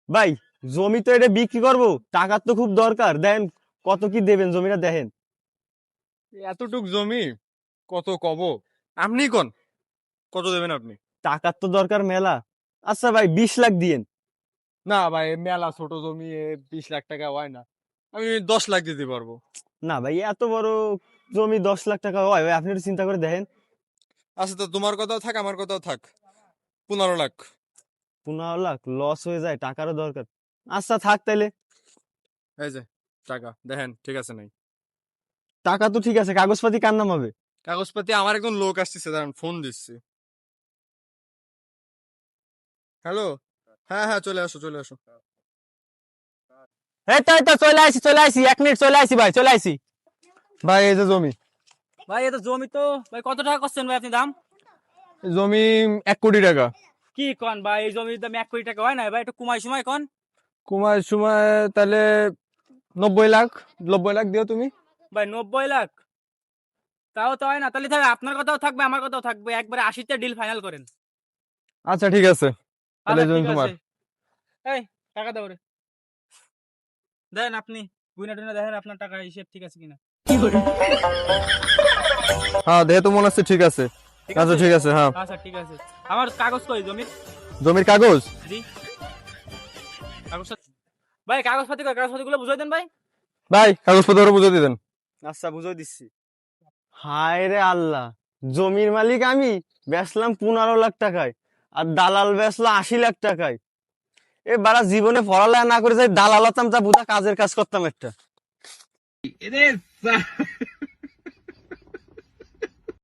ভাই জমি তো এটা বিক্রি করবো, টাকার তো খুব দরকার, দেন কত কি দেবেন জমিটা দেখেন। এতটুক জমি কত কব? আপনি কোন কত দেবেন আপনি? টাকার তো দরকার মেলা। আচ্ছা ভাই 20 লাখ দিয়েন। না ভাই, মেলা ছোট জমি, 20 লাখ টাকা হয় না। আমি 10 লাখ দিতে পারবো। না ভাই এত বড় জমি 10 লাখ টাকা হয় ভাই? আপনি একটু চিন্তা করে দেখেন। আচ্ছা, তো তোমার কথাও থাক, আমার কথাও থাক, 15 লাখ। 15 লাখ লস হয়ে যায়, টাকারও দরকার। আচ্ছা থাক তাইলে। এই যে টাকা দেখেন, ঠিক আছে নাই? টাকা তো ঠিক আছে, কাগজপাতি কার নাম হবে? কাগজপাতি আমার একজন লোক আসতেছে, দাঁড়ান ফোন দিচ্ছি। হ্যালো। হ্যাঁ হ্যাঁ, চলে আসো চলে আসো। এই তো চলে আসি 1 মিনিট, চলে আসি ভাই, চলে আসি। ভাই এই যে জমি। ভাই এটা জমি তো, ভাই কত টাকা করছেন ভাই আপনি দাম? জমি 1 কোটি টাকা। কি কন ভাই, এই জমির দাম 1 কোটি টাকা হয় না ভাই, একটু কমাই সময় কন। কুমার সময় তাহলে 90 লাখ। 90 লাখ দিও তুমি। ভাই 90 লাখ? তাও তো হয় না, তাহলে তাহলে আপনার কথাও থাকবে আমার কথাও থাকবে, একবারে 80-তে ডিল ফাইনাল করেন। আচ্ছা ঠিক আছে, তাহলে আচ্ছা জমি ঠিক তোমার। আছে। এই টাকা দাও রে। দেন আপনি গুইনা টুইনা দেখেন আপনার টাকা হিসেব ঠিক আছে কিনা। হ্যাঁ, দেখে তো মনে হচ্ছে ঠিক আছে। ঠিক আচ্ছা আছে। ঠিক আছে, হ্যাঁ। আচ্ছা ঠিক আছে। আমার কাগজ কই জমির? জমির কাগজ। জি, কাগজ। ভাই কাগজপাতি কই, কাগজপাতি গুলো বুঝাই দেন ভাই। ভাই কাগজপত্র বুঝে দিবেন। আচ্ছা বুঝাই দিচ্ছি। হায় রে আল্লাহ, জমির মালিক আমি, বেচলাম 15 লাখ টাকায়, আর দালাল বেচলো 80 লাখ টাকায়। এ বারা জীবনে পড়ালেখা না করে যাই দালাল হতাম, তা বুঝা কাজের কাজ করতাম একটা।